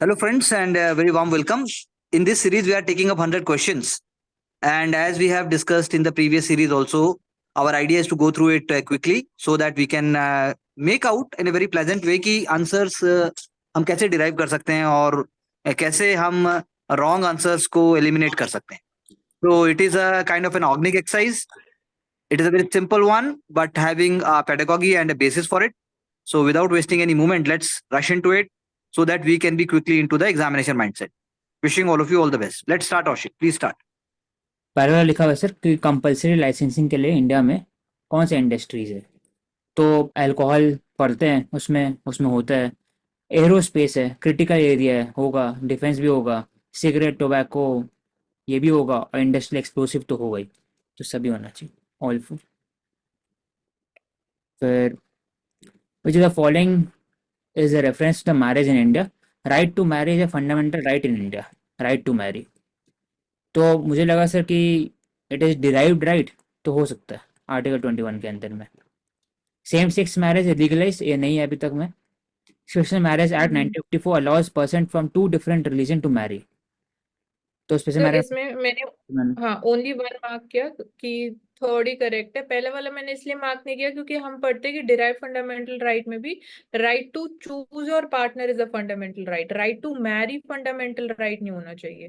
Hello, friends, and very warm welcome. In this series, we are taking up 100 questions. And as we have discussed in the previous series, also, our idea is to go through it quickly so that we can make out in a very pleasant way कि answers हम कैसे derive कर सकते हैं और कैसे हम wrong answers को eliminate कर सकते हैं. So, it is a kind of an organic exercise. It is a very simple one, but having a pedagogy and a basis for it. So, without wasting any moment, let's rush into it so that we can be quickly into the examination mindset. Wishing all of you all the best. Let's start, Ashik. Please start. पहले वाला लिखा हुआ है sir कि compulsory licensing के लिए India में कौन से इंडस्ट्रीज है। तो अल्कोहल पढ़ते हैं, उसमें उसमें होता है। एरोस्पेस है, क्रिटिकल एरिया है, होगा। डिफेंस भी होगा। सिगरेट, टोबैको, ये भी होगा। और इंडस्ट्रियल एक्सप्लोसिव तो होगा ही। तो सभी होना चाहिए, ऑल फोर। फिर which the following is a reference to marriage in India? Right to marry is a fundamental right in India. Right to marry. तो मुझे लगा सर कि इट इज़ डिराइव्ड राइट, तो हो सकता है आर्टिकल 21 के अंदर में। सेम सेक्स मैरिज लीगलाइज ये नहीं है अभी तक में। Social marriage act hmm. 1954 allows person from two different religion to marry. तो स्पेशल सर मैरिज इसमें मैंने हाँ ओनली वन मार्क किया कि थर्ड ही करेक्ट है। पहले वाला मैंने इसलिए मार्क नहीं किया क्योंकि हम पढ़ते हैं कि डिराइव फंडामेंटल राइट में भी राइट टू चूज और partner is a fundamental right, right to marry fundamental right नहीं होना चाहिए।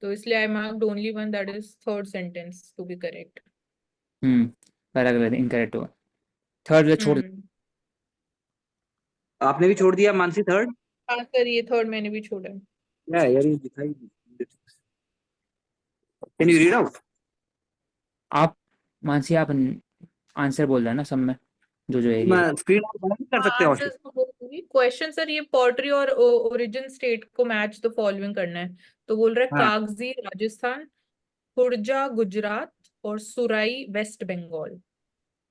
तो इसलिए I marked only one, that is third sentence to be correct. पहला गलत, इनकरेक्ट हुआ। थर्ड छोड़। हम्म। आपने भी छोड़ दिया मानसी थर्ड. हाँ सर, ये थर्ड मैंने भी छोड़ा है। क्या है यार ये दिखाई. Can you read out. आप मानसी, आप आंसर बोल रहे हैं ना सब में, जो जो एरिया। मैं स्क्रीन आउट कर सकते हाँ हो सर, Ashik. क्वेश्चन सर ये पोर्ट्री और ओरिजिन स्टेट को मैच द फॉलोइंग करना है। तो बोल रहा है हाँ. कागजी राजस्थान, खुर्जा गुजरात और सुराई वेस्ट बंगाल।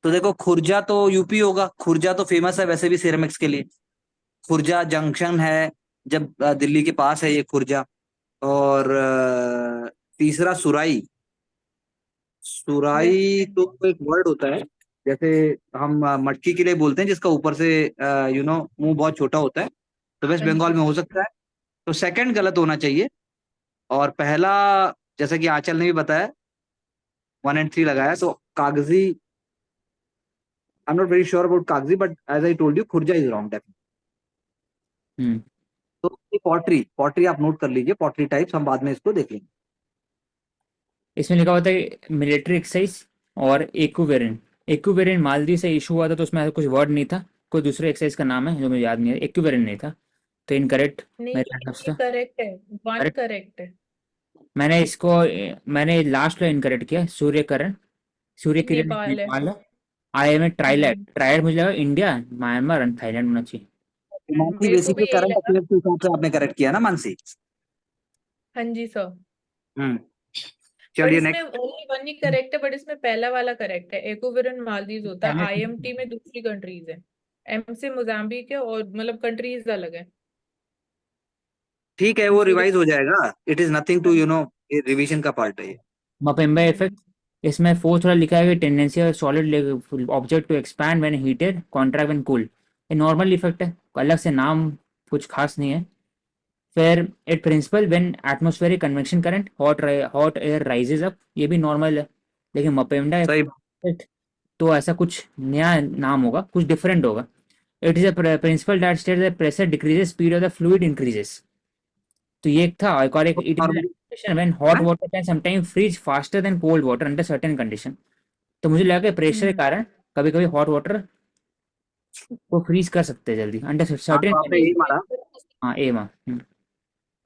तो देखो खुर्जा तो यूपी होगा. खुर्जा तो फेमस है वैसे भी सिरेमिक्स के लिए. खुर्जा जंक्शन है. जब दिल्ली के पास है ये खुर्जा. और तीसरा सुराई. वेस्ट सुराई तो बंगाल। एक वर्ड होता है. जैसे हम मटकी के लिए बोलते हैं जिसका ऊपर से मुंह बहुत छोटा होता है. तो वेस्ट हाँ बंगाल जी। में हो सकता है. तो सेकंड गलत होना चाहिए. और पहला जैसा कि आंचल ने भी बताया 1 and 3 लगाया तो कागजी. I am not very sure about kagzi but as I told you Khurja is wrong definitely. Hmm तो पॉटरी पॉटरी आप नोट कर लीजिए. पॉटरी टाइप्स हम बाद में इसको देख लेंगे. इसमें लिखा होता है मिलिट्री एक्सरसाइज और एक्विवेरेंट। एक्विवेरेंट मालदीव से इशू हुआ था, तो उसमें ऐसा कुछ वर्ड नहीं था। कोई दूसरे एक्सरसाइज का नाम है जो मुझे याद नहीं है। एक्विवेरेंट नहीं था, तो इनकरेक्ट नहीं, मेरे हिसाब ये से। करेक्ट है। One correct. करेक्ट है। मैंने इसको मैंने लास्ट में इनकरेक्ट किया। सूर्यकरण, सूर्य किरण नेपाल है। नेपाल है। I M A ट्राइलैंड। हम्म। ट्राइलैंड मुझे लगा इंडिया, म्यांमार एंड थाईलैंड होना चाहिए। मानसी मेरे को भी बेसिकली यही करंट लगा। अफेयर्स के हिसाब से आपने करेक्ट किया ना मानसी. हाँ जी सर। हम्म. बट चलिए इसमें नेक्स्ट. ओनली वन ही करेक्ट है, बट इसमें पहला वाला करेक्ट है। एक्विवेरेंट मालदीव होता है, आईएमटी में दूसरी कंट्रीज है। एम से मोजाम्बिक है और मतलब कंट्रीज अलग है। ठीक है वो सूर्य। रिवाइज हो जाएगा. इट इज नथिंग टू हाँ। ये रिवीजन का पार्ट है ये. मपेम्बा हम्म। इफेक्ट। इसमें फोर्थ वाला लिखा है कि tendency of solid object to expand when heated, contract when cool. ये नॉर्मल इफेक्ट है, अलग से नाम कुछ खास नहीं है। फिर it principle when atmospheric convection current, hot air rises up, ये भी नॉर्मल है। लेकिन मपेम्बा सही. इफेक्ट तो ऐसा कुछ नया नाम होगा, कुछ डिफरेंट होगा। It is a principle that state the pressure decreases, speed of the fluid increases. तो ये एक था। और एक it is normally. When hot water can sometime freeze faster than cold water under certain condition. तो मुझे लगा कि प्रेशर के हम्म। कारण कभी कभी हॉट वाटर को फ्रीज कर सकते हैं जल्दी अंडर हाँ सर्टेन तो आपने यही कंडीशन। मारा. हाँ, ए मा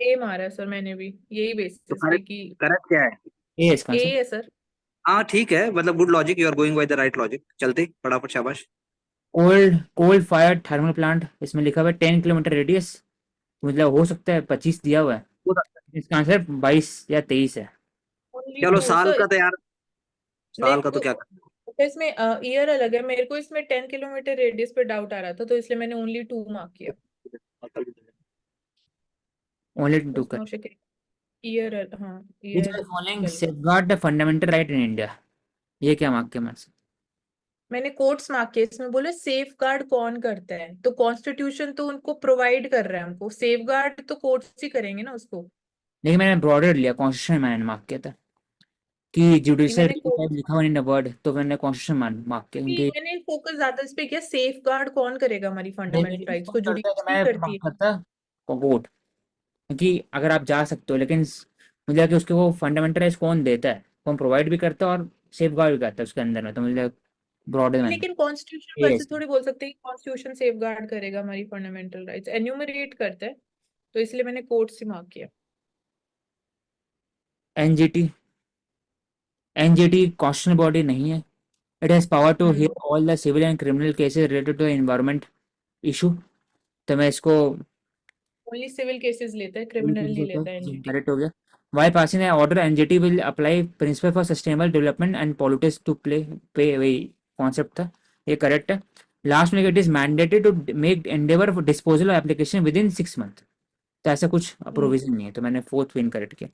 ए मारा है सर मैंने भी यही तो बेसिस पे करेक्ट. कि करेक्ट क्या है. ए है इसका ए आंसर। है सर। हाँ ठीक है मतलब good logic. You are going by the right logic. चलते फटाफट शाबाश. Cold cold fire thermal plant, इसमें लिखा हुआ है 10 किलोमीटर रेडियस। मतलब हो सकता है 25 दिया हुआ है। हो सकता है. इसका आंसर 22 या 23 है। ओनली चलो टू साल सर। का तो यार. साल मेरे का तो को क्या करना. इसमें ईयर अलग है, मेरे को इसमें 10 किलोमीटर रेडियस पे डाउट आ रहा था, तो इसलिए मैंने ओनली टू मार्क किया। ओनली टू कर। उसमें ईयर, हाँ विच ईयर आर फॉलोइंग गलत। Safeguard the fundamental right in India, ये क्या मांग के मैं। मैंने कोट्स मार्क किए, इसमें बोले सेफ गार्ड कौन करता है, तो कॉन्स्टिट्यूशन तो उनको प्रोवाइड कर रहा है हमको, सेफ गार्ड तो कोर्ट्स ही करेंगे ना उसको। लेकिन मैंने ब्रॉडर लिया, कॉन्स्टिट्यूशन मैंने मार्क किया था कि ये जुडिशियल मैंने रिव्यू टाइप लिखा हुआ नहीं ना वर्ड, तो मैंने कॉन्स्टिट्यूशन मार्क किया क्योंकि मैंने फोकस ज्यादा इस पे किया, सेफ गार्ड कौन करेगा हमारी फंडामेंटल मेरे राइट्स को को, करता है कि जुडिशरी मैं करती मार्क है। करता कोर्ट, क्योंकि अगर आप जा सकते हो, लेकिन मुझे लगा कि उसके वो फंडामेंटल राइट्स कौन देता है, कौन प्रोवाइड भी करता है और सेफ गार्ड भी करता है उसके अंदर में, तो मुझे ब्रॉडर मैंने लेकिन कॉन्स्टिट्यूशन ये वैसे थोड़ी बोल सकते हैं कि कॉन्स्टिट्यूशन सेफ गार्ड करेगा हमारी फंडामेंटल राइट्स, एन्यूमरेट करता है, तो इसलिए मैंने कोर्ट से मार्क किया। एनजीटी, एनजीटी कॉन्स्टिट्यूशनल बॉडी नहीं है। It has power to hmm hear all the civil and criminal cases related to environment issue. तो मैं इसको ओनली सिविल केसेस लेता है, क्रिमिनल नहीं लेता है एनजीटी। करेक्ट हो गया। While passing order NGT will apply principle for sustainable development and politics to play pay, वही कॉन्सेप्ट था, ये करेक्ट है। लास्ट में it is mandated to make endeavour for disposal of application within 6 month, तो ऐसा कुछ provision नहीं है, तो मैंने फोर्थ विन करेक्ट किया,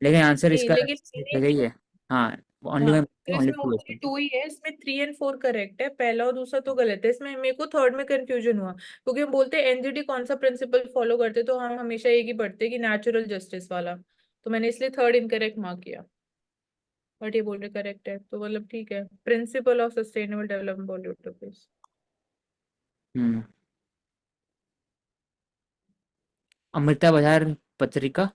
लेकिन आंसर नहीं इसका लेकिन सही ही है। हाँ, ओनली हाँ, वन, तो ओनली इसमें टू ओनली टू ही है, इसमें 3 और 4 करेक्ट है, पहला और दूसरा तो गलत है। इसमें मेरे को थर्ड में कंफ्यूजन हुआ, क्योंकि हम बोलते हैं एनजीटी कौन सा प्रिंसिपल फॉलो करते, तो हम हमेशा एक ही पढ़ते हैं कि नेचुरल जस्टिस वाला, तो मैंने इसलिए थर्ड इनकरेक्ट मार्क किया। बट ये बोल रहे करेक्ट है, तो मतलब ठीक है, principle of sustainable development politics. Hmm. Amrita Bazar Patrika,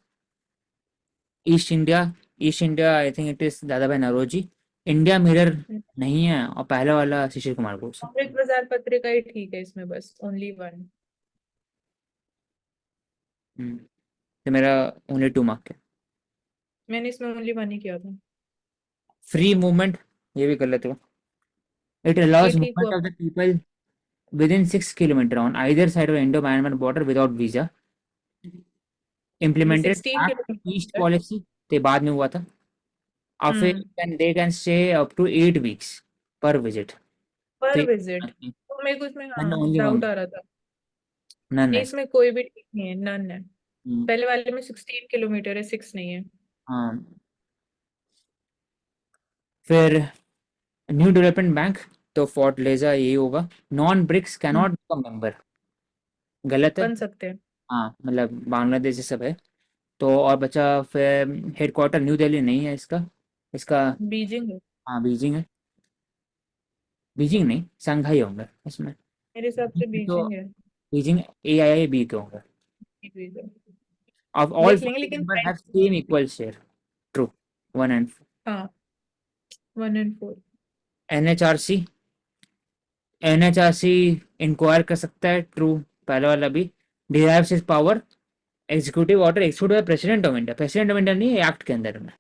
east India, east India I think it is Dadabhai Naoroji. India mirror नहीं है, और पहला वाला शिशिर कुमार घोष है। अमृत बाजार पत्रिका ही ठीक है इसमें, बस ओनली वन। तो मेरा ओनली 2 मार्क है। मैंने इसमें ओनली वन ही किया था। फ्री मूवमेंट, ये भी गलत हुआ। इट ये अलाउज ठीक हुआ। Movement of the people within 6 kilometre on either side of Indo Myanmar border without visa, ये इम्प्लीमेंटेड 16 ईस्ट किलोमीटर। पॉलिसी, तो बाद में हुआ था। Hmm office they can stay up to 8 weeks per visit. तो पर ये विजिट, तो मेरे को इसमें हाँ नन ओनली वन, डाउट आ रहा था। नन नहीं, है। इसमें कोई भी ठीक नहीं है, नन है। हम्म, पहले वाले में 16 किलोमीटर है, 6 नहीं है। हाँ। फिर न्यू डेवलपमेंट बैंक, तो फोर्ट लेजा यही होगा। नॉन ब्रिक्स कैनॉट हम्म, बिकम मेंबर, गलत है। बन सकते हैं। हाँ, मतलब बांग्लादेश ये सब है। तो और बचा फिर हेडक्वार्टर न्यू दिल्ली नहीं है इसका, इसका बीजिंग है, हाँ बीजिंग है। बीजिंग नहीं, शंघाई होंगे इसमें। मेरे हिसाब से तो बीजिंग है। बीजिंग AIIB के होंगे। बीजिंग। ऑफ ऑल देख लेंगे, 40 लेकिन member have French. Same equal share, true. 1 and हाँ, 1 और 4। NHRC, NHRC इंक्वायर कर सकता है, ट्रू, पहला वाला भी। Derives is power, executive order execute by president of India, president of India नहीं, एक्ट के अंदर में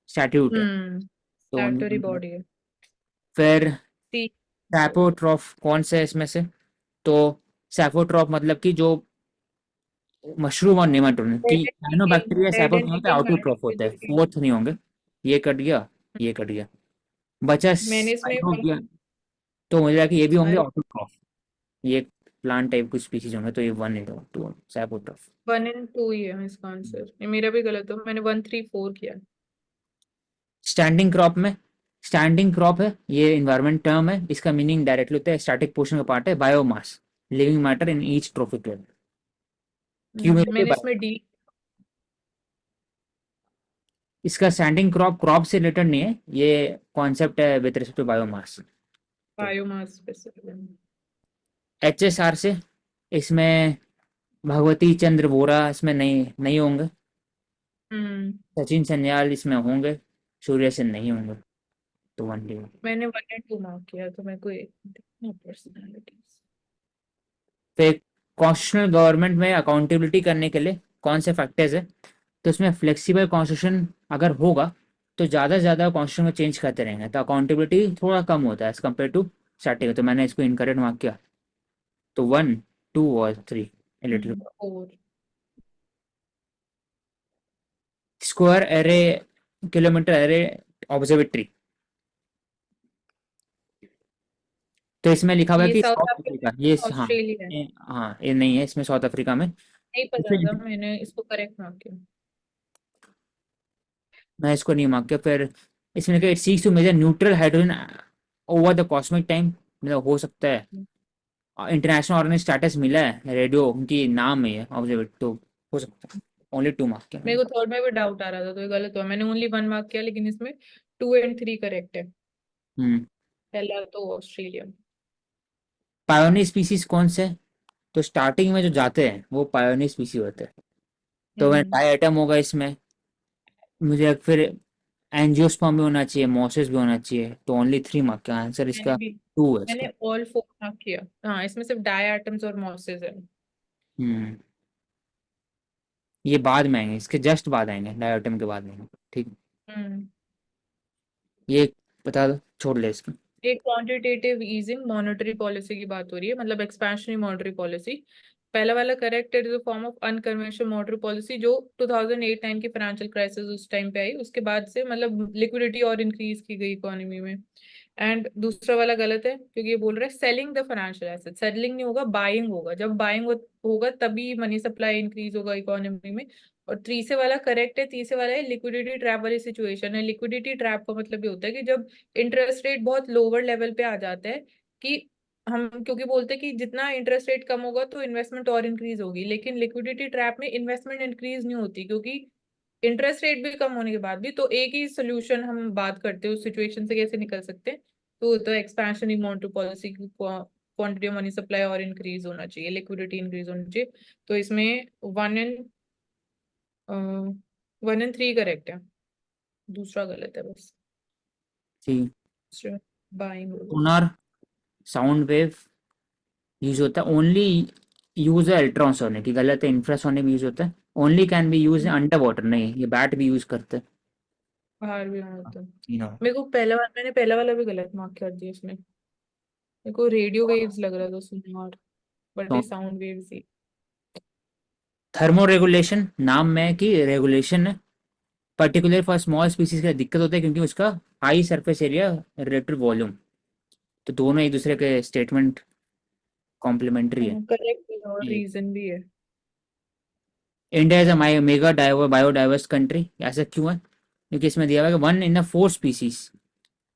स्टैट्यूट है, तो स्टैट्यूटरी बॉडी है। फिर सी। सैपोट्रॉफ कौन से है इसमें से, तो सैपोट्रॉफ मतलब कि जो मशरूम और नेमाटोड की dead and living, cyanobacteria dead सैपोट एंड नहीं होता, लिविंग ऑटोट्रॉफ होता है, बायोलॉजी। फोर्थ नहीं होंगे। ये कट गया, ये कट गया, बचा मैंने इसमें स्पाइरोगिया, तो मुझे लगा कि ये भी होंगे सारे ऑटोट्रॉफ, ये प्लांट टाइप कुछ स्पीसीज होंगे, तो ये 1 2 सैपोट्रॉफ। 1 और 2 ही है इसका आंसर, ये मेरा भी गलत हो, मैंने 1 3 4 किया। स्टैंडिंग क्रॉप में, स्टैंडिंग क्रॉप है, ये इन्वायरमेंट टर्म है, इसका मीनिंग डायरेक्टली होता है स्टैटिक पोर्शन का पार्ट है, biomass, living matter in each trophic level, cumulative मैंने इसमें बायोमास। डी। इसका स्टैंडिंग क्रॉप क्रॉप से रिलेटेड नहीं है, ये कॉन्सेप्ट है विद रिस्पेक्ट टू बायोमास। तो बायोमास स्पेसिफिक। HSR से, इसमें भगवती चंद्र वोरा इसमें नहीं नहीं होंगे, हम्म सचिन सन्याल इसमें होंगे, सूर्य सेन नहीं होंगे, तो 1D। मैंने 1 और 2 मार्क किया, तो मेरे को देखना पर्सनालिटीज। फिर कॉन्स्टिट्यूशनल गवर्नमेंट में अकाउंटेबिलिटी करने के लिए कौन से फैक्टर्स है, तो इसमें फ्लेक्सिबल कॉन्स्टिट्यूशन अगर होगा तो ज़्यादा से ज़्यादा कॉन्स्टिट्यूशन में चेंज करते रहेंगे, तो अकाउंटेबिलिटी थोड़ा कम होता है एज कम्पेयर टू स्टैटिक, तो मैंने इसको इनकरेक्ट मार्क किया, तो 1 2 और 3 little. 4। Square array, kilometre array observatory, तो इसमें लिखा हुआ है ये कि साउथ साउथ अफ्रीका, ये अफ्रीका, हाँ, ऑस्ट्रेलिया है। हाँ ये नहीं है इसमें, साउथ अफ्रीका में। नहीं पता था, इसमें मैंने इसको करेक्ट मार्क किया। मैं इसको नहीं मांग के, फिर इसमें लिखा it seeks to measure neutral hydrogen over the cosmic time, मतलब हो सकता है इंटरनेशनल ऑर्गेनाइज स्टेटस मिला है, रेडियो उनकी नाम है ऑब्जर्वेट, तो हो सकता है। ओनली 2 मार्क किया मेरे मैंने। को थर्ड में भी डाउट आ रहा था तो ये गलत हुआ, मैंने ओनली 1 मार्क किया, लेकिन इसमें 2 एंड 3 करेक्ट है। हम्म। पहला तो ऑस्ट्रेलिया। पायोनियर स्पीसीज कौन से हैं? तो स्टार्टिंग में जो जाते हैं वो पायोनियर स्पीसी होते हैं। तो मैं हम्म। डाई आइटम होगा इसमें, मुझे फिर एंजियोस्पर्म भी होना चाहिए, मोसिस भी होना चाहिए, तो ओनली 3 मार्क का आंसर मैंने इसका भी 2 है मैंने इसका। ऑल 4 मार्क किया। हाँ, इसमें सिर्फ डाई एटम्स और मॉसेस है। हम्म। ये बाद में आएंगे, इसके जस्ट बाद आएंगे, डाई आइटम के बाद आएंगे, ठीक। हम्म। ये बता दो, छोड़ ले इसको। एक क्वांटिटेटिव ईजिंग मॉनेटरी पॉलिसी की बात हो रही है, मतलब एक्सपेंशनरी मॉनेटरी पॉलिसी। पहला वाला करेक्ट है, form of unconventional monetary policy जो 2008-9 की फाइनेंशियल क्राइसिस उस टाइम पे आई, उसके बाद से मतलब लिक्विडिटी और इंक्रीज की गई इकोनॉमी में। एंड दूसरा वाला गलत है, क्योंकि ये बोल रहा है selling the financial asset. Selling नहीं होगा, बाइंग होगा। जब बाइंग होगा तभी मनी सप्लाई इंक्रीज होगा इकोनॉमी में। और तीसरे वाला करेक्ट है। तीसरे वाला है लिक्विडिटी ट्रैप वाली सिचुएशन है। लिक्विडिटी ट्रैप का मतलब ये होता है कि जब इंटरेस्ट रेट बहुत लोअर लेवल पे आ जाता है, कि हम क्योंकि बोलते हैं कि जितना इंटरेस्ट रेट कम होगा तो इन्वेस्टमेंट और इंक्रीज होगी, लेकिन लिक्विडिटी ट्रैप में इन्वेस्टमेंट इंक्रीज नहीं होती, क्योंकि इंटरेस्ट रेट भी कम होने के बाद भी। तो एक ही सोल्यूशन हम बात करते हैं उस सिचुएशन से कैसे निकल सकते हैं, तो एक्सपेंशन इन मॉनेटरी पॉलिसी की क्वांटिटी ऑफ मनी सप्लाई और इंक्रीज होना चाहिए, लिक्विडिटी इंक्रीज होनी चाहिए। तो इसमें 1 एंड 3 करेक्ट है, दूसरा गलत है बस। ठीक। बाइंग होगा। सोनार साउंड वेव यूज होता है ओनली, यूज है अल्ट्रासोनिक की, गलत है, इंफ्रासोनिक यूज होता है। Only can be use under water, नहीं ये बैट भी यूज करते हैं। बाहर भी होना होता है। तीनों। मैंने पहला वाला भी गलत मार्क कर दिया इसमें। मेरे को रेडियो वेव्स लग रहा था सुनना, बट तो ये साउंड वेव्स ही। थर्मो रेगुलेशन नाम में है कि रेगुलेशन है, पर्टिकुलर फॉर स्मॉल स्पीसीज का दिक्कत होता है क्योंकि उसका high surface area related volume, तो दोनों एक दूसरे के स्टेटमेंट कॉम्प्लीमेंट्री है। करेक्ट और ये रीजन भी है। India is a mega biodiverse country, ऐसा क्यों है? क्योंकि इसमें दिया हुआ है कि 1 in 4 स्पीसीज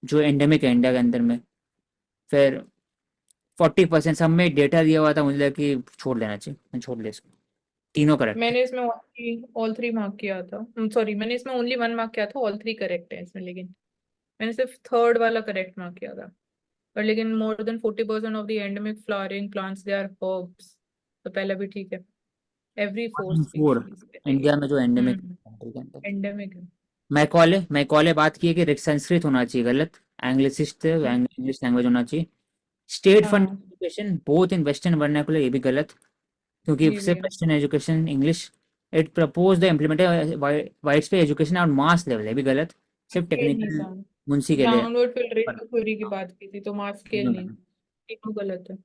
जो एंडेमिक है इंडिया के अंदर में। फिर 40% सब में डेटा दिया हुआ था, मुझे लगा कि छोड़ देना चाहिए, मैं छोड़ ले इसको। तीनों करेक्ट है। मैंने इसमें ऑल 3 मार्क किया था। सॉरी, मैंने इसमें ओनली 1 मार्क किया था, ऑल 3 करेक्ट है इसमें, लेकिन मैंने सिर्फ थर्ड वाला करेक्ट मार्क किया था। पर लेकिन more than 40% of the endemic flowering plants they are herbs, तो पहला भी ठीक है। Every 4 4 species. इंडिया में जो एंडेमिक हम्म। कंट्री के अंदर। एंडेमिक है। मैकॉले मैकॉले बात की है कि संस्कृत होना चाहिए, गलत। एंग्लिसिस्ट थे, हम्म, इंग्लिश लैंग्वेज होना चाहिए। स्टेट फंड हाँ, education both in western vernacular, ये भी गलत, क्योंकि ये भी सिर्फ है। Western education English. It propose the implement wide spread education on mass level, है भी गलत, सिर्फ स्केल नहीं टेक्निकल था। मुंशी के लिए। डाउनवर्ड पर फिल्टरेशन थ्योरी की बात की थी, तो मास स्केल तीनों नहीं। गलत। तीनों गलत है।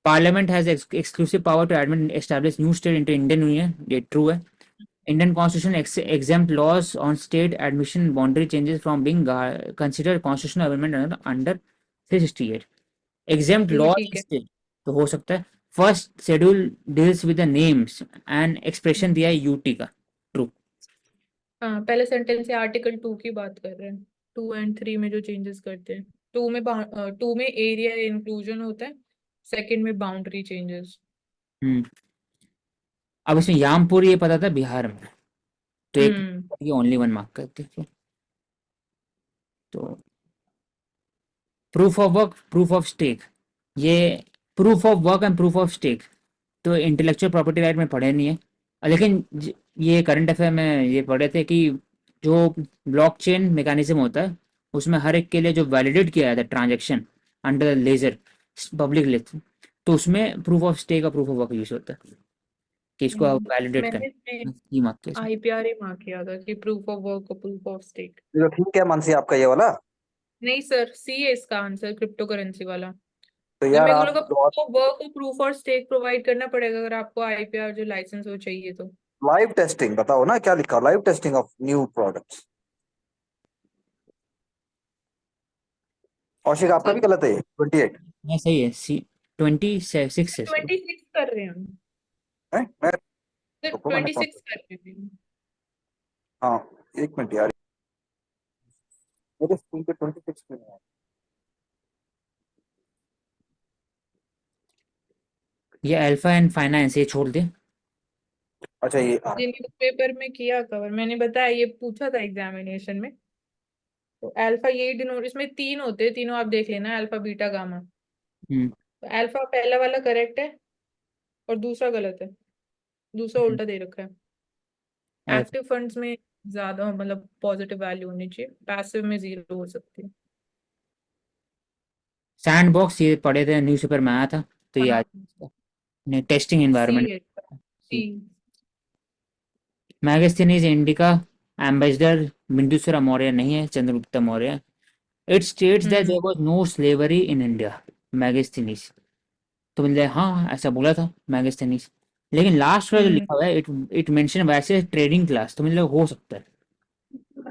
Parliament has exclusive power to admit establish new state into Indian Union, ये ट्रू है। Indian Constitution exempt laws on state admission boundary changes from being considered constitutional amendment under 368। Exempt ये भी laws ठीक है। state, तो हो सकता है। First schedule deals with the names and expression दिया है यूटी का, ट्रू। हाँ, पहले सेंटेंस से आर्टिकल 2 की बात कर रहे हैं। 2 एंड 3 में जो चेंजेस करते हैं, टू में एरिया इंक्लूजन होता है, सेकंड में बाउंड्री चेंजेस। हम्म। अब इसमें यामपुर ये पता था बिहार में, तो एक हम्म। ये ओनली 1 मार्क करते हैं। तो proof of work, proof of stake, ये proof of work and proof of stake तो इंटेलेक्चुअल प्रॉपर्टी राइट में पढ़े नहीं है, लेकिन ये करंट अफेयर में ये पढ़े थे कि जो ब्लॉकचेन मैकेनिज्म होता है उसमें हर एक के लिए जो वैलिडेट किया जाता है transaction under ledger public list, तो उसमें प्रूफ ऑफ स्टेक और प्रूफ ऑफ वर्क यूज होता है कि इसको वैलिडेट मैंने इसमें करना स्कीम आपके इसमें। आईपीआर ही मार्क किया था कि प्रूफ ऑफ वर्क और प्रूफ ऑफ स्टेक। तो ठीक है मानसी, आपका ये वाला। नहीं सर, सी है इसका आंसर, क्रिप्टो करेंसी वाला। तो जो यार मेरे को आप लगा प्रूफ ऑफ वर्क और प्रूफ और स्टेक प्रोवाइड करना पड़ेगा अगर आपको आईपीआर जो लाइसेंस वो चाहिए तो। लाइव टेस्टिंग बताओ ना, क्या लिखा, live testing of new products. Kaushik आपका भी सर, गलत है, 28 नहीं सही है, सी 26 है सही। 26 कर रहे हैं हम। है। मैं सर रुको, मैंने 26 कर रहे हैं। हाँ, एक मिनट यार, मेरे स्क्रीन पे 26 क्यों नहीं है? ये अल्फा एंड फाइनेंस ये छोड़ दे। अच्छा ये ये न्यूज़पेपर में किया कवर, मैंने बताया, ये पूछा था एग्जामिनेशन में। तो अल्फा यही डिनोट, इसमें तीन होते हैं, तीनों आप देख लेना, अल्फा बीटा गामा। हम्म तो अल्फा पहला वाला करेक्ट है और दूसरा गलत है, दूसरा हम्म, उल्टा दे रखा है। अल्फा। एक्टिव फंड्स में ज्यादा मतलब पॉजिटिव वैल्यू होनी चाहिए, पैसिव में जीरो हो सकती है। सैंड बॉक्स ये पढ़े थे, न्यूज़पेपर में आया था, तो ये हाँ, आज टेस्टिंग सी एनवायरनमेंट। है, C. Megasthenes Indica ambassador Bindusara Maurya नहीं है, Chandragupta Maurya. It states that hmm there was no slavery in India, Megasthenes. तो मतलब हाँ ऐसा बोला था मैगस्थनीज, लेकिन लास्ट का जो हम्म लिखा हुआ है इट मेंशन वैसे ट्रेडिंग क्लास, तो मतलब हो सकता है।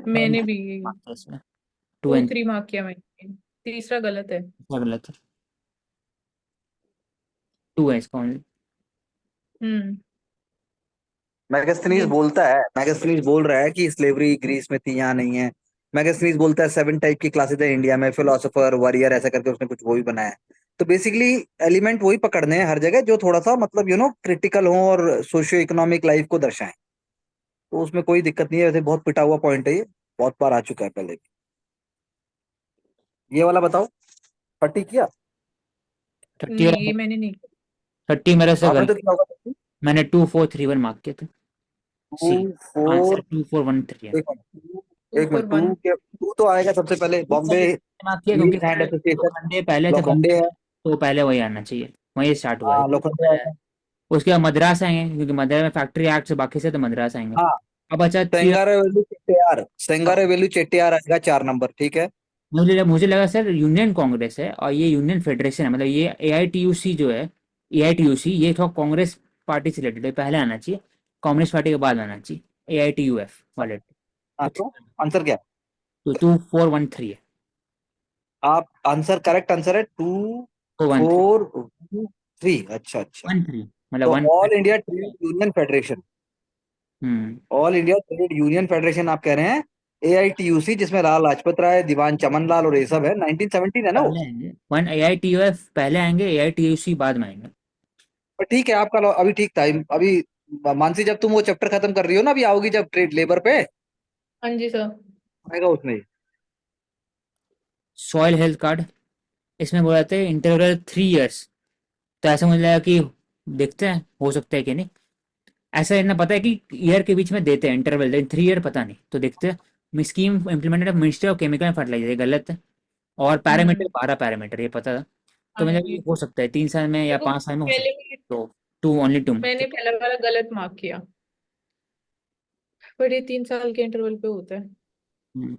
मैंने भी two two and three mark किया मैंने, तीसरा गलत है। गलत है, टू है इसका only। हम्म मैगस्थनीज ये बोलता है, मैगस्थनीज बोल रहा है कि स्लेवरी ग्रीस में थी, यहाँ नहीं है। मैगस्थनीज बोलता है 7 टाइप की क्लासेस है इंडिया में, फिलोसोफर, वॉरियर, ऐसा करके उसने कुछ वो भी बनाया है। तो बेसिकली एलिमेंट वही पकड़ने हैं हर जगह जो थोड़ा सा मतलब क्रिटिकल हो और सोशियो इकोनॉमिक लाइफ को दर्शाएं। तो उसमें कोई दिक्कत नहीं है, वैसे बहुत पिटा हुआ पॉइंट है ये, बहुत बार आ चुका है पहले भी। ये वाला बताओ, पट्टी किया? थर्टी नहीं, ये मैंने नहीं किया। 30 मेरे से आपने गलत। तो किया होगा। मैंने 2431 मार्क किया था। टू सी आंसर फोर 2413 है। एक मिनट, टू एक फोर मिनट, वन टू के टू तो आएगा सबसे पहले, बॉम्बे मार्क किया क्योंकि स्टील एंड एसोसिएशन, लोखंडे पहले थे लोखंडे बॉम्बे है। में, तो पहले वही आना चाहिए, वही स्टार्ट हुआ है। हाँ लोखंडे आएगा। उसके बाद मद्रास आएंगे क्योंकि मद्रास में फैक्ट्री एक्ट से बाकी से, तो मद्रास आएंगे। हाँ, अब अच्छा तीन। सेंगारेवेलु चेट्टियार, सेंगारेवेलु चेट्टियार आएगा 4 नंबर, ठीक है। मुझे लगा सर यूनियन कांग्रेस है और ये यूनियन फेडरेशन है, मतलब ये एआईटीयूसी जो है, एआईटीयूसी ये थोड़ा कांग्रेस पार्टी से रिलेटेड है, पहले आना चाहिए, कम्युनिस्ट पार्टी के बाद आना चाहिए एआईटीयूएफ वाले। हाँ, तो आंसर क्या है? तो 2413 है। आप आंसर, करेक्ट आंसर है टू 413 फोर थ्री। अच्छा अच्छा। 13 मतलब तो one. All India trade union federation, hmm all India trade union federation आप कह रहे हैं, एआईटीयूसी, जिसमें लाल लाजपत राय, दीवान चमन लाल और ये सब है, 1917 है ना वो। पहले आएंगे, वन एआईटीयूएफ पहले आएंगे, एआईटीयूसी बाद में आएंगे। पर ठीक है, आपका अभी ठीक था। अभी मानसी, जब तुम वो चैप्टर खत्म कर रही हो ना, अभी आओगी जब ट्रेड लेबर पे, हाँ जी सर। आएगा उसमें ही। सॉइल हेल्थ कार्ड, इसमें बोला जाता है इंटरवल 3 इयर्स, तो ऐसा मुझे लगा कि देखते हैं हो सकता है कि नहीं। ऐसा इतना पता है कि ईयर के बीच में देते हैं इंटरवल, लेकिन 3 ईयर पता नहीं, तो देखते हैं। Scheme implemented ministry of chemical and fertiliser, ये गलत है। और पैरामीटर हम्म 12 पैरामीटर ये पता था, तो हाँ मतलब जी। ये हो सकता है 3 साल में या देखो 5 साल में हो पहले सकता है। तो टू ओनली टू। मैंने पहला वाला गलत मार्क किया, पर ये 3 साल के इंटरवल पे होता है।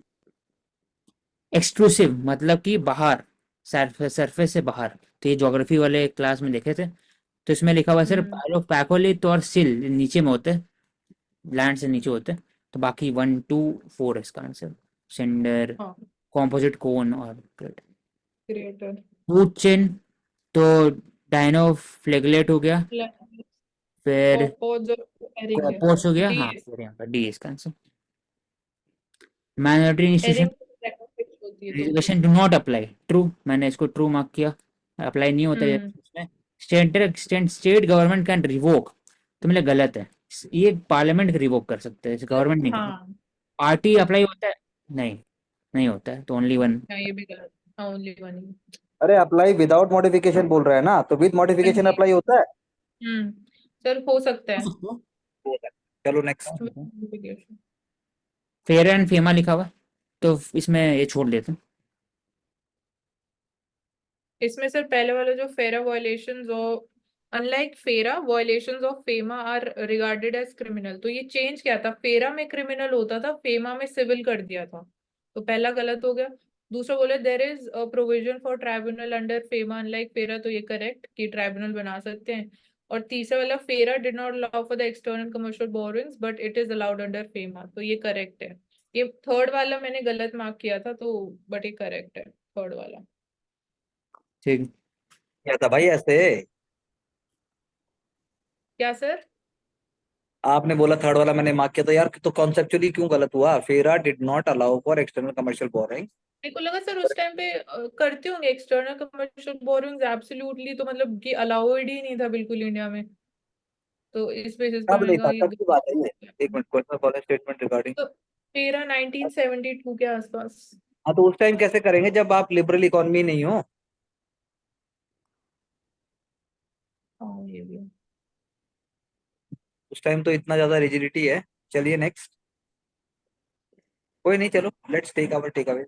एक्सक्लूसिव मतलब कि बाहर, सरफेस से बाहर, तो ये ज्योग्राफी वाले क्लास में देखे थे। तो इसमें लिखा हुआ है सर हम्म पैकोलिथ और सिल नीचे में होते हैं, लैंड से नीचे होते हैं। तो बाकी 1 2 4 है इसका आंसर, सेंडर, हाँ, कॉम्पोजिट कोन और क्रिएटर। Food chain. तो डायनोफ्लेगलेट हो गया, फिर पॉज और एरिंग है। पोर्स हो गया, डी हाँ है। फिर यहाँ पर डी है इसका आंसर। मैनेटरी इंस्टीट्यूशन एरिंग होती है तो। Reservation do not apply, true, मैंने इसको ट्रू मार्क किया, अप्लाई नहीं होता है हम्म इसमें। स्टेट गवर्नमेंट कैन रिवोक, तो मतलब गलत है, ये पार्लियामेंट रिवोक कर सकते हैं, गवर्नमेंट नहीं कर सकती। हाँ, पार्टी अप्लाई होता है, नहीं, नहीं होता है, तो ओनली वन। हाँ, ये भी गलत, हाँ, ओनली वन ही। अरे अप्लाई विदाउट मॉडिफिकेशन बोल रहा है ना, तो विद हाँ मॉडिफिकेशन जी। अप्लाई होता है। हम्म सर, हो सकता है। चलो next. Notification। Fair and FEMA लिखा हुआ है, तो इसमें ये छोड़ देते हैं। इसमें सर पहले वाला जो फेरा वायलेशंस और unlike FERA violations of FEMA are regarded as criminal, तो ये चेंज क्या था, फेरा में क्रिमिनल होता था, फेमा में सिविल कर दिया था। तो पहला गलत हो गया। दूसरा बोले there is a provision for tribunal under FEMA unlike FERA, तो ये करेक्ट कि ट्राइब्यूनल बना सकते हैं। और तीसरा वाला फेरा did not allow for the external commercial borings but it is allowed under FEMA, तो ये करेक्ट है। ये थर्ड वाला मैंने गलत मार्क किया था, तो बट ये करेक्ट है थर्ड वाला। ठीक। क्या था भाई ऐसे? क्या सर? आपने बोला थर्ड वाला मैंने मार्क किया था यार, तो कॉन्सेप्चुअली क्यों गलत हुआ? फेरा did not allow for external commercial boring, मेरे को लगा सर उस टाइम पे करते होंगे एक्सटर्नल कमर्शियल बोरोइंग्स एब्सोल्युटली, तो मतलब कि अलाउड ही नहीं था बिल्कुल इंडिया में, तो इस बेसिस पे अब मैंने नहीं कहा था, ये तब की बात है ये। एक minute, question follow statement regarding. तो तेरा 1972 के आसपास। हाँ, तो उस टाइम कैसे करेंगे जब आप लिबरल इकोनॉमी नहीं हो? हाँ ये भी है। उस टाइम तो इतना ज्यादा रिजिडिटी है। चलिए नेक्स्ट। कोई नहीं, चलो let's take our take away.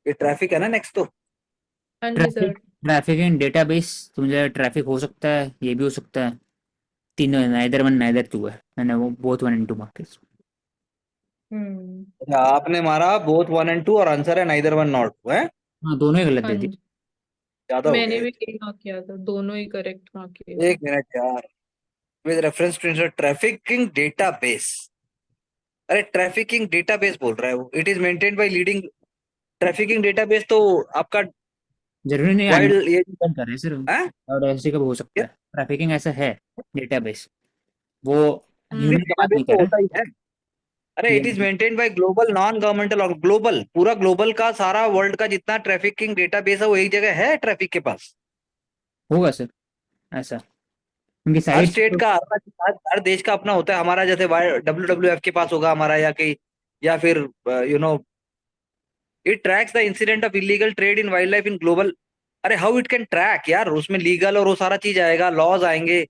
ये ट्रैफिक है ना नेक्स्ट तो? हाँ जी TRAFFIC sir. TRAFFIC in database, तो मुझे ट्रैफिक हो सकता है, ये भी हो सकता है। तीनों है, नाइदर वन नाइदर टू है, मैंने वो both one and two markets. Hmm. अच्छा, आपने मारा बोथ 1 and 2 और आंसर है नाइदर 1 नॉट 2 है। हाँ, दोनों ही गलत हाँ दे दी। जी, ज्यादा हो मैंने गया। भी यही मार्क किया था, दोनों ही करेक्ट मार्क किए थे। एक मिनट यार। With reference to trafficking database. अरे ट्रैफिकिंग डेटाबेस बोल रहा है वो। It is maintained by leading. Trafficking database तो आपका जरूरी नहीं वाइल्ड ये अनडिफाइंड कर रहे हैं सिर्फ, है। और ऐसे कब हो सकता है। ट्रैफिकिंग ऐसा है डेटाबेस, वो ह्यूमन का बात डेटाबेस नहीं कर तो रहे। होता ही है। अरे ये it is maintained bye global non governmental और ग्लोबल, पूरा ग्लोबल का सारा वर्ल्ड का जितना ट्रैफिकिंग डेटाबेस है वो एक जगह है ट्रैफिक के पास। होगा सर ऐसा, उनकी हर साइट्स स्टेट तो। का, हर देश का अपना होता है। हमारा जैसे WWF के पास होगा हमारा, या कहीं, या फिर you know it tracks the incident of illegal trade in wild life in global. अरे हाउ इट कैन ट्रैक यार, उसमें लीगल और वो सारा चीज आएगा, लॉज आएंगे।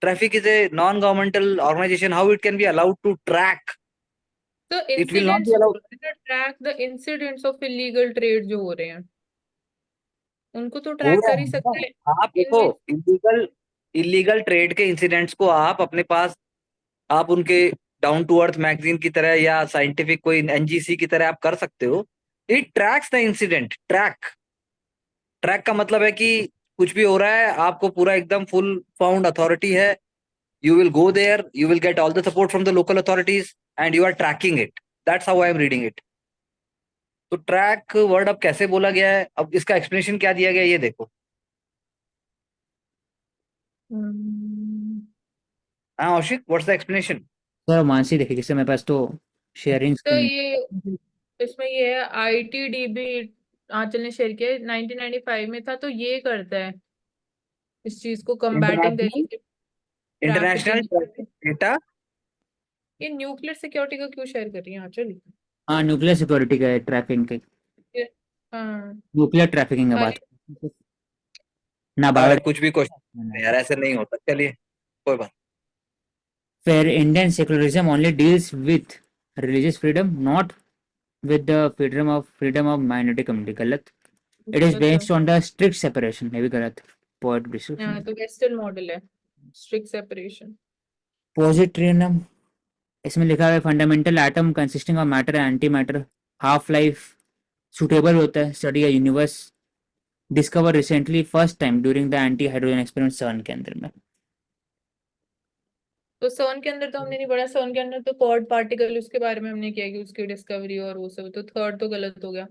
TRAFFIC is a non governmental organisation, how it can be allowed to track? तो it will not be incidents allowed. बोल रहे हैं, track the incidents of illegal trade जो हो रहे हैं उनको तो हो ट्रैक रहा कर ही है सकते हैं। ना। आप देखो, इनमें इलीगल इलीगल ट्रेड के इंसिडेंट्स को आप अपने पास, आप उनके डाउन टू अर्थ मैगजीन की तरह या साइंटिफिक कोई NGC की तरह आप कर सकते हो। It tracks the incident. Track track का मतलब है कि कुछ भी हो रहा है, आपको पूरा एकदम फुल फाउंड अथॉरिटी है। You will go there, you will get all the support from the local authorities and you are tracking it. That's how I am reading it. तो ट्रैक वर्ड अब कैसे बोला गया है, अब इसका एक्सप्लेनेशन क्या दिया गया है, ये देखो। हम्म, हाँ Aushik, what's the explanation? Sir Mansi देखिए, जैसे मेरे पास तो शेयरिंग तो स्क्रीन। ये इसमें ये है ITDB, आंचल ने शेयर किया, 1995 में था, तो ये करता है इस चीज को, combating the international international trafficking. Traffic data. ये न्यूक्लियर सिक्योरिटी का क्यों शेयर कर रही है आंचल? हाँ, न्यूक्लियर सिक्योरिटी का है, ट्रैफिकिंग के, हाँ न्यूक्लियर ट्रैफिकिंग का बात, खाली। ना अरे बायो। कुछ भी क्वेश्चन यार, ऐसे नहीं होता। चलिए कोई बात। फिर Indian secularism only deals with religious freedom, not with the freedom of minority community, गलत। इट इज गलत है। Based on the strict separation, ये भी गलत। Poet description. हाँ तो वेस्टर्न मॉडल है, स्ट्रिक्ट सेपरेशन। पॉजिट्रियनम, इसमें लिखा है fundamental atom consisting of matter and anti matter, half life suitable होता है, स्टडी या universe, discover recently first time during the anti hydrogen experiment सर्न के अंदर में। तो सर्न के अंदर तो हमने नहीं पढ़ा, सर्न के अंदर तो कॉर्ड पार्टिकल उसके बारे में हमने किया कि उसकी डिस्कवरी और वो सब, तो थर्ड तो गलत हो गया।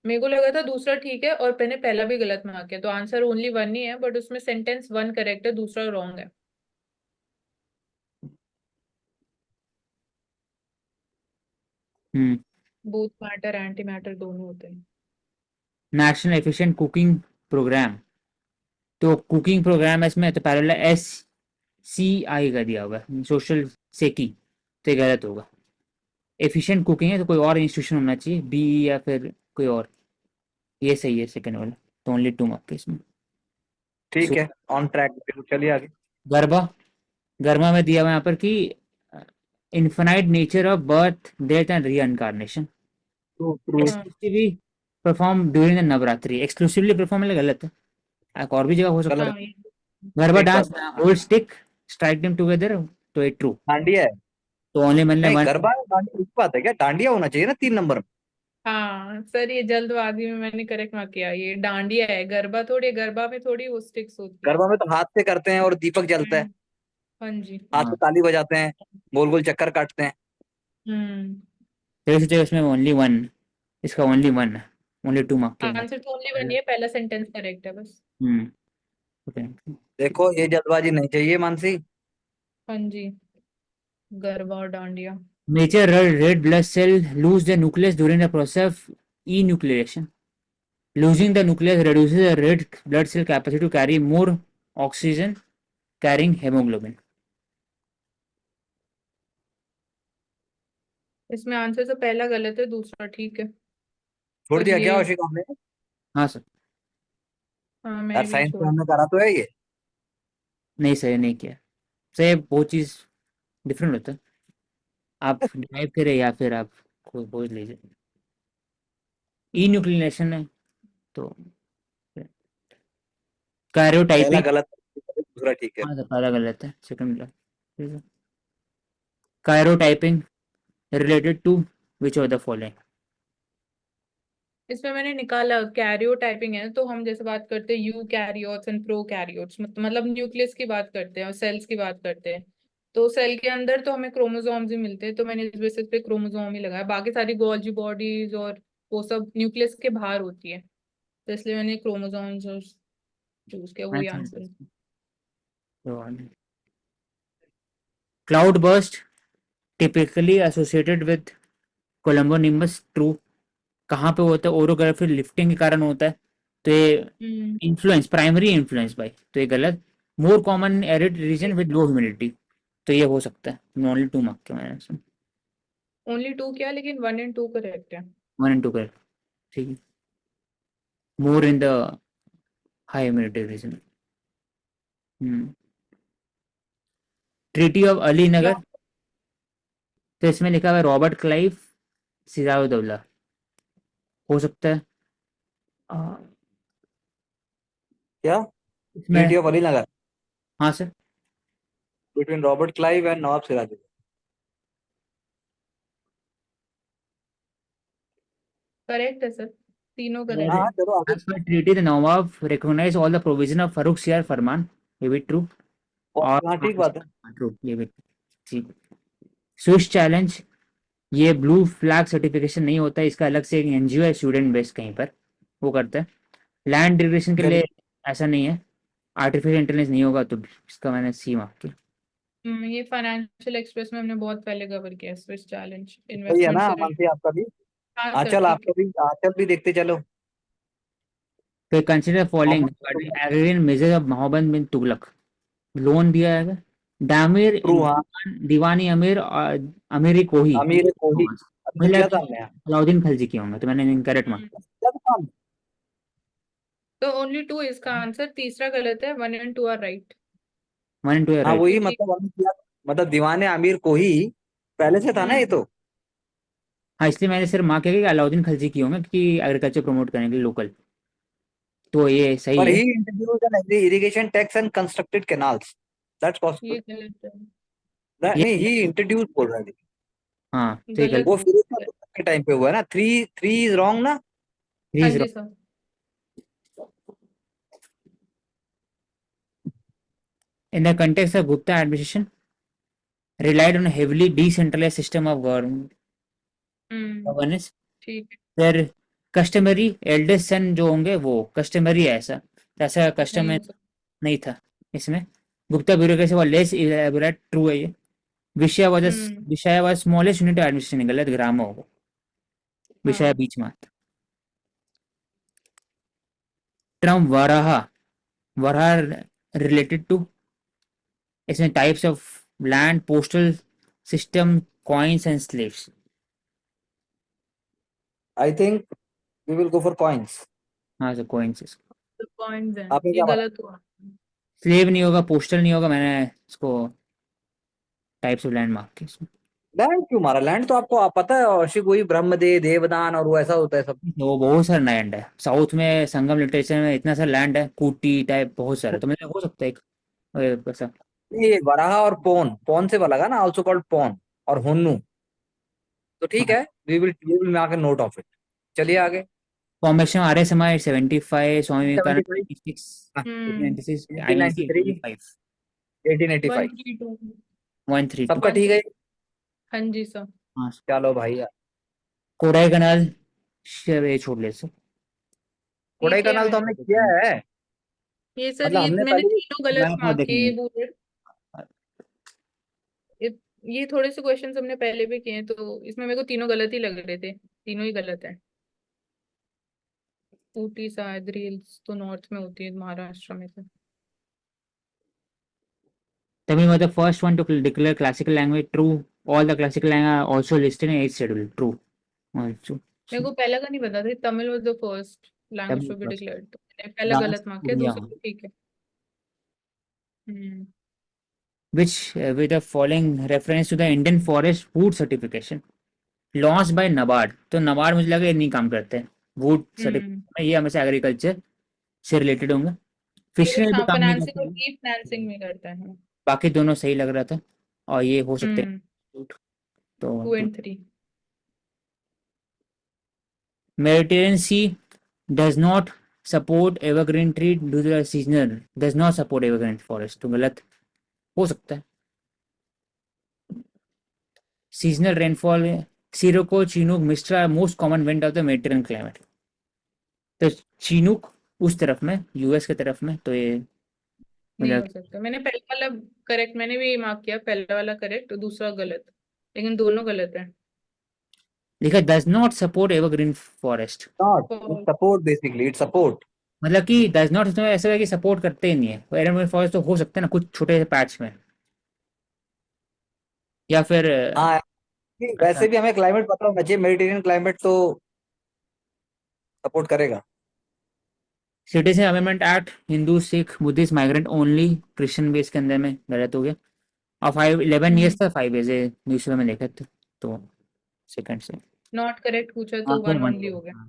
मेरे को लगा था दूसरा ठीक है, और मैंने पहला भी गलत मार्क किया, तो आंसर ओनली वन ही है, बट उसमें सेंटेंस वन करेक्ट है, दूसरा रॉन्ग है। हम्म। बोथ मैटर एंटी मैटर दोनों होते हैं। नेशनल एफिशिएंट कुकिंग प्रोग्राम, तो कुकिंग प्रोग्राम है इसमें, तो पैरेलल SCI का दिया हुआ है, सोशल सेकी, तो ये गलत होगा। एफिशिएंट कुकिंग है तो कोई और इंस्टीट्यूशन होना चाहिए, BE या फिर कोई और। ये सही है सेकंड वाला, तो ओनली 2 मार्क इसमें। ठीक सो है, ऑन ट्रैक। चलिए आगे। गरबा, गरमा में दिया हुआ है यहाँ पर कि infinite nature of birth death and reincarnation, true true. हाँ exclusively perform during the Navratri, exclusively perform गलत है, एक और भी जगह हो सकता गलत। हाँ है। गरबा एक डांस, बात, hold stick, strike them together, तो ये ट्रू। डांडिया है। तो ओनली मैंने नहीं, वन। गरबा डांडिया एक बात है क्या? डांडिया होना चाहिए ना 3 नंबर में। हाँ सर, ये जल्दबाजी में मैंने करेक्ट मार्क किया, ये डांडिया है, गरबा थोड़ी, गरबा में थोड़ी वो स्टिक्स होती है। गरबा में तो हाथ से करते हैं और दीपक जलता है। हाँ जी। हाथ से हाँ, ताली बजाते हैं, गोल गोल चक्कर काटते हैं। हम्म। तो इसलिए उसमें ओनली वन, इसका ओनली वन है, ओनली 2 मार्क के हैं। आंसर तो ओनली वन ही है, पहला सेंटेंस करेक्ट है बस। हम्म। ओके। देखो ये जल्दबाजी नहीं चाहिए मानसी। हाँ जी, गरबा और dandiya. Major red blood cell lose the nucleus during the process of enucleation. Losing the nucleus reduces the red blood cell capacity to carry more oxygen carrying hemoglobin. इसमें आंसर तो पहला गलत है, दूसरा ठीक है। छोड़ पर दिया क्या ये कौशिक आपने? हाँ सर, हाँ, यार मैं भी साइंस में छोड़। हमने करा तो है ये। नहीं सही नहीं किया। सही वो चीज़ डिफरेंट होता है। आप ड्राइव करें या फिर आप कोई बोझ लीजिए। ई न्यूक्लिनेशन है तो पहला कैरियोटाइपिंग। गलत है, दूसरा ठीक है। हाँ सर, पहला गलत है, सेकंड गलत। ठीक है। Karyotyping related to which of the following? इसमें मैंने निकाला कैरियोटाइपिंग है, तो हम जैसे बात करते हैं you karyotes and pro karyotes, मतलब न्यूक्लियस की बात करते हैं और सेल्स की बात करते हैं। तो सेल के अंदर तो हमें क्रोमोसोम्स ही मिलते हैं, तो मैंने इस बेसिस पे क्रोमोसोम ही लगाया। बाकी सारी गोल्जी बॉडीज और वो सब न्यूक्लियस के बाहर होती है, तो इसलिए मैंने क्रोमोसोम्स चूज किया, वही That's आंसर है। interesting. So on. Cloudburst typically associated with Columbonimbus true. कहाँ पे होता है? ओरोग्राफी लिफ्टिंग के कारण होता है। तो ये हम्म इन्फ्लुएंस, प्राइमरी इन्फ्लुएंस बाय, तो ये गलत। More common arid region with low humidity, तो ये हो सकता है। ओनली 2 मार्क के मैंने इसमें। ओनली 2 किया, लेकिन 1 एंड 2 करेक्ट है। 1 and 2 करेक्ट। ठीक है। More in the high humidity region. Treaty of Alinagar, तो इसमें लिखा हुआ है रॉबर्ट क्लाइव सिराजुद्दौला, हो सकता है। आ, क्या? इसमें ट्रीटी ऑफ अलीनगर हाँ sir. Between Robert Clive and Nawab Sirajuddaula. Correct है सर, तीनों और करेक्ट हाँ है। हाँ, चलो आगे। as per treaty, the Nawab recognize all the provision of Farrukhsiyar Farman, ये भी ट्रू। और हाँ ठीक बात है। ट्रू, ये भी ठीक। स्विस चैलेंज, ये ब्लू फ्लैग सर्टिफिकेशन नहीं होता है, इसका अलग से एक एनजीओ है स्टूडेंट बेस्ड, कहीं पर वो करता है। लैंड डिग्रेडेशन के चलिए। लिए ऐसा नहीं है। आर्टिफिशियल इंटेलिजेंस नहीं होगा, तो इसका मैंने सी मार्क किया। ये फाइनेंशियल एक्सप्रेस में हमने बहुत पहले कवर किया, स्विस चैलेंज सही है इन्वेस्टमेंट ना से मानसी रिलेटेड। आपका भी? हाँ सर, आंचल ठीक आपका है। भी, आंचल भी देखते चलो। फिर कंसिडर फॉलोइंग मोहम्मद तो aggregate measure of Mohammad bin Tughlaq. Loan दिया है दामिर ट्रू हाँ। दीवानी अमीर अमीरी कोही, अमीर कोही अभी तो मुझे किया लगा था कि हमने यहाँ। अलाउद्दीन खिलजी के होंगे, तो मैंने इनकरेक्ट मार्क। हम्म, क्या था हमने? तो ओनली 2 इसका आंसर, तीसरा गलत है, 1 एंड 2 आर राइट। 1 and 2 है हाँ राइट। वही मतलब हमने किया। मतलब दीवाने आमिर कोही पहले से था ना ये हम्म तो। हाँ, इसलिए मैंने सिर्फ मार्क किया कि अलाउद्दीन खिलजी की होंगे, क्योंकि एग्रीकल्चर प्रमोट करने के लिए लोकल, तो ये सही पर है। He introduced an irrigation tax and constructed canals, that's ये पॉसिबल। गलत है। ये नहीं ही इंट्रोड्यूस बोल रहा है लेकिन। हाँ, तो ये गलत वो गलत। फिरोज है। खान के टाइम पे हुआ है ना। थ्री थ्री इज रॉन्ग ना। हाँ 3 जी sir. in the context of Gupta administration relied on a heavily decentralized system of hmm governance, ठीक है। फिर कस्टमरी एल्डेस्ट सन जो होंगे वो कस्टमरी है, ऐसा ऐसा नहीं कस्टमर हो सकता। नहीं था इसमें। Gupta bureaucracy was less elaborate, true है ये। Hmm vishaya was smallest unit of administration, गलत, ग्रामो होगा विषय हाँ। बीच में आता। Term varaha, varaha related to, इसमें types of land, postal system, coins and slaves. I think we will go for coins. हाँ सर, कॉइन्स। तो पॉइंट्स हैं, आपने ये क्या मारा? गलत हुआ। स्लेव नहीं होगा, पोस्टल नहीं होगा, मैंने इसको टाइप्स ऑफ लैंड मार्क किया इसमें। लैंड क्यों मारा? लैंड तो आपको आप पता है, औशिक वही ब्रह्मदे देवदान और वो ऐसा होता है सब। वो बहुत सारा लैंड है साउथ में, संगम लिटरेचर में इतना सारा लैंड है, कूटी टाइप बहुत सारा, तो मैंने हो सकता है एक ऐसा। ये वराहा और पोन, पोन से लगा ना, आल्सो कॉल्ड पोन और होन्नू। तो ठीक हाँ, है, we will make a note of it. चलिए आगे। फॉर्मेशन आर्य समाज 75, स्वामी विवेकानंद 75। 96, हम्म 1896, आईएनसी 1993, 85। 1885। 132। 132। सबका ठीक है। हाँ जी सर। हाँ, चलो भाई। कोडाई कनाल ये छोड़ ले सर। ये कोडाई किया कनाल तो मैंने। हमने किया है। ये सर, मतलब ये हमने मैंने पहले तीनों गलत मैप और मार्क किए, देखेंगे। ये बुलेट। ये ये थोड़े से क्वेश्चन हमने पहले भी किए हैं, तो इसमें मेरे को तीनों गलत ही लग रहे थे, तीनों ही गलत है। ऊटी शायद रील्स तो नॉर्थ में होती है, महाराष्ट्र में से। Tamil was the first one to declare classical language true. All the classical language are also listed in 8th schedule. True. Also. मेरे को पहला का नहीं पता था, Tamil was the first language to Tamil be first. Declared, तो मैंने पहला Last गलत मार्क किया, yeah. दूसरा तो ठीक है। हम्म। Which with the following reference to the Indian Forest Food Certification launched by NABARD. तो NABARD मुझे लगा ये नहीं काम करते हैं फूड सर्टिफिकेशन, ये हमेशा एग्रीकल्चर से रिलेटेड होंगे। फिशरी भी काम नहीं फाइनेंसिंग करते और हैं। की फाइनेंसिंग में करता है। बाकी दोनों सही लग रहा था और ये हो सकते हैं। तो 2 and 3। Mediterranean Sea does not support evergreen tree due to the seasonal does not support evergreen forest, तो गलत हो सकता है। Seasonal rainfall sirocco chinook mistral most common wind of the Mediterranean climate, तो चिनूक उस तरफ में यूएस की तरफ में, तो ये नहीं मतलब हो सकता, मैंने पहला वाला करेक्ट, मैंने भी मार्क किया, पहला वाला करेक्ट दूसरा गलत, लेकिन दोनों गलत है। लिखा does not support evergreen forest, Not. It's और support basically. It's support. मतलब कि डज नॉट इसमें ऐसा है कि सपोर्ट करते ही नहीं है। एवरग्रीन फॉरेस्ट तो हो सकते हैं ना कुछ छोटे से पैच में, या फिर हाँ, ऐसा। वैसे भी हमें क्लाइमेट पता होना चाहिए, मेडिटेरियन क्लाइमेट तो सपोर्ट करेगा। Citizen amendment act Hindu Sikh Buddhist migrant only Christian base के अंदर में गलत हो गया। और 11 years था, 5 years है न्यूज़ में देखा था, तो सेकंड से नॉट करेक्ट पूछा हाँ तो तो 1 वन ओनली हो हो गया। गया।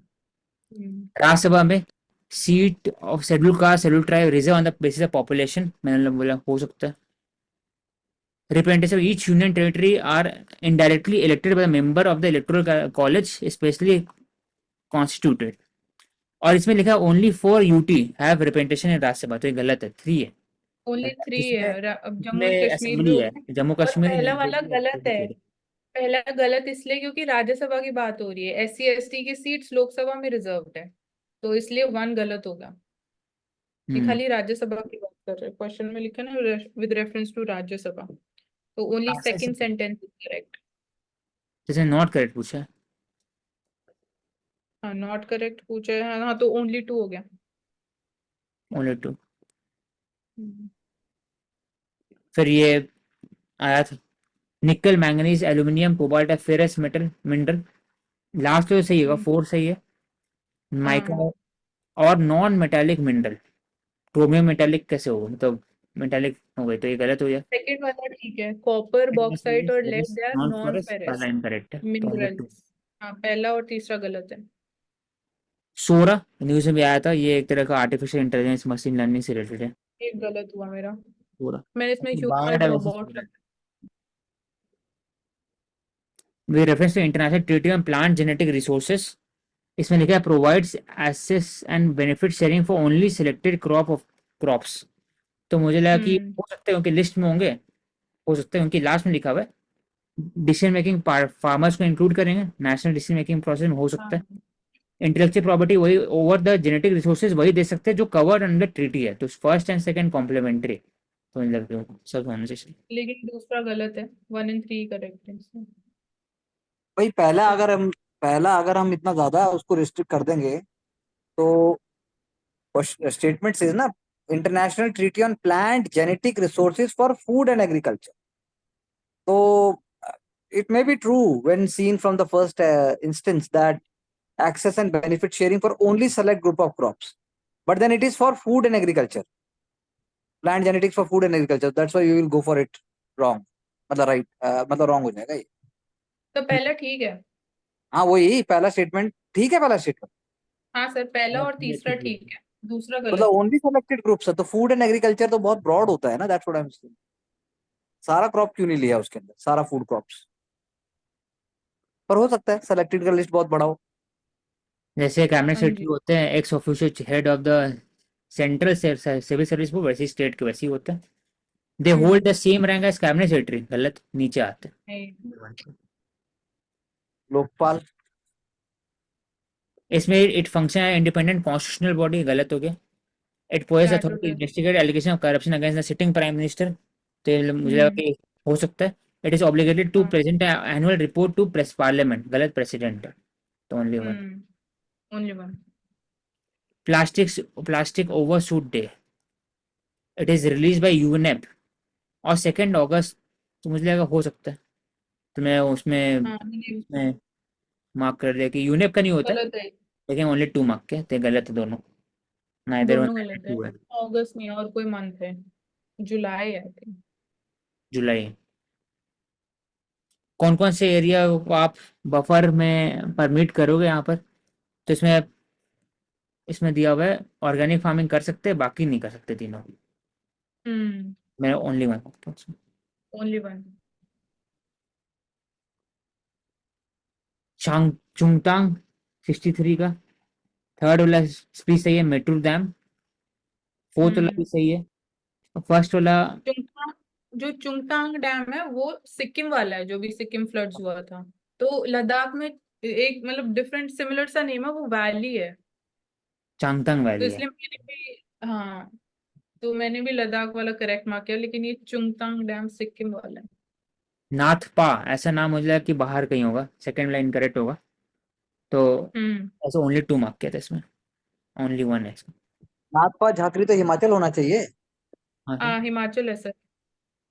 हम्म। राज्यसभा में seat of schedule caste schedule tribe reserve on the basis of population, मैंने बोला हो सकता है। Representatives of each union territory are indirectly elected by the member of the electoral college specially constituted, और इसमें लिखा only 4 UT have representation in Rajya Sabha, तो ये गलत है, 3 है। ओनली 3 जिसमें है, अब जम्मू एंड जिसमें कश्मीर भी असेंबली है होगा। जम्मू और कश्मीर पहला वाला गलत है, लेजिस्लेचर। पहला गलत इसलिए क्योंकि राज्यसभा की बात हो रही है, SC ST की सीट्स लोकसभा में रिजर्व्ड है, तो इसलिए 1 गलत होगा। ये खाली राज्यसभा की बात कर रहे हैं, क्वेश्चन में लिखा ना विद रेफरेंस टू राज्यसभा, तो only second sentence is correct. जैसे नॉट करेक्ट पूछा है। हाँ नॉट करेक्ट पूछा है, हाँ तो ओनली 2 हो गया। ओनली 2। हम्म। फिर ये आया था निकल manganese aluminium cobalt ferrous metal mineral, last तो सही होगा, 4 सही है। माइका हाँ और non metallic mineral, chromium metallic कैसे होगा, मतलब मेटालिक हो गई तो ये गलत हो गया। सेकंड वाला ठीक है, कॉपर बॉक्साइट और lead they are non non forest ferrous पहला इनकरेक्ट है, तो 102। मिनरल्स। हाँ पहला और तीसरा गलत है। सोरा न्यूज में भी आया था, ये एक तरह का आर्टिफिशियल इंटेलिजेंस मशीन लर्निंग से रिलेटेड है। एक गलत हुआ मेरा, सोरा मैंने इसमें humanoid robot biodiversity with reference to international treaty on plant genetic resources, इसमें लिखा है provides access and benefit sharing for only selected crop of crops, तो मुझे लगा कि हम्म। हो सकते हैं उनकी लिस्ट में होंगे, हो सकते हैं उनकी लास्ट में लिखा हुआ है डिसीजन मेकिंग फार्मर्स को इंक्लूड करेंगे नेशनल डिसीजन मेकिंग प्रोसेस में, हो सकता है। हाँ इंटेलेक्चुअल प्रॉपर्टी वही ओवर द जेनेटिक रिसोर्सेज वही दे सकते हैं जो कवर्ड अंडर ट्रीटी है, तो फर्स्ट एंड सेकंड कॉम्प्लीमेंट्री, तो इन लगते हो सब होना चाहिए। लेकिन दूसरा गलत है, 1 and 3 करेक्ट है इसमें। भाई पहला अगर हम इतना ज्यादा उसको रिस्ट्रिक्ट कर देंगे तो स्टेटमेंट इज ना international treaty on plant genetic resources for food and agriculture, तो it may be true when seen from the first instance that access and benefit sharing for only select group of crops, but then it is for food and agriculture, plant genetics for food and agriculture, that's why you will go for it wrong, मतलब right, मतलब wrong हो जाएगा ये। तो पहला ठीक है। हाँ वही पहला स्टेटमेंट ठीक है, पहला स्टेटमेंट हाँ सर, पहला और तीसरा ठीक है, दूसरा मतलब गलत है। ओनली सेलेक्टेड ग्रुप्स है, तो फूड एंड एग्रीकल्चर तो बहुत ब्रॉड होता है ना, that's what I am saying, सारा क्रॉप क्यों नहीं लिया उसके अंदर, सारा फूड क्रॉप्स, पर हो सकता है सेलेक्टेड का लिस्ट बहुत बड़ा हो। जैसे कैबिनेट हाँ सेक्रेटरी जी। होते हैं ex officio head of the central civil service, वो वैसे स्टेट के वैसे ही होते हैं। They hold the same rank as cabinet secretary, गलत, नीचे आते नहीं, हैं। लोकपाल इसमें इट फंक्शन है इंडिपेंडेंट कॉन्स्टिट्यूशनल बॉडी, गलत हो गया। It possesses authority statutory. Investigate allegation of corruption against the sitting prime minister, तो ये मुझे लगा हम्म। कि हो सकता है। इट इज ऑब्लिगेटेड टू हाँ present annual report to press parliament, गलत प्रेसिडेंट है, तो only one. Only one. Plastic overshoot day, it is release by UNEP और 2 अगस्त, तो मुझे लगा हो सकता है, तो मैं उसमें हाँ ये उसमें मार्क कर दिया कि यूनेप का नहीं होता है, गलत है, लेकिन ओनली 2 मार्क के तो गलत है दोनों, नाइदर वन दोनों नाइदर गलत है। टू है। अगस्त नहीं, और कोई मंथ है, जुलाई आई थिंक। जुलाई। कौन कौन से एरिया को आप बफर में परमिट करोगे यहाँ पर, तो इसमें इसमें दिया हुआ है ऑर्गेनिक फार्मिंग कर सकते हैं, बाकी नहीं कर सकते तीनों। मैं ओनली वन करता हूँ उसमें। Only one. चुंगटांग 63 का, थर्ड वाला भी सही है, मेट्रो डैम, फोर्थ वाला भी सही है, फर्स्ट वाला चुंगतांग, जो चुंगतांग डैम है वो सिक्किम वाला है, जो भी सिक्किम फ्लड्स हुआ था। तो लद्दाख में एक मतलब डिफरेंट सिमिलर सा नेम है, वो वैली है, चांगतांग तो वैली है। इसलिए मैंने भी, हाँ, तो मैंने भी लद्दाख वाला करेक्ट मार्क किया, लेकिन ये चुंगतांग डैम सिक्किम वाला है। नाथपा ऐसा नाम मुझे लगा कि बाहर कहीं होगा, सेकंड लाइन करेक्ट होगा, तो हम्म। ऐसे ओनली 2 मार्क किया था इसमें, ओनली वन है इसमें। नागपा झाकरी तो हिमाचल होना चाहिए। हाँ सर। हिमाचल है सर।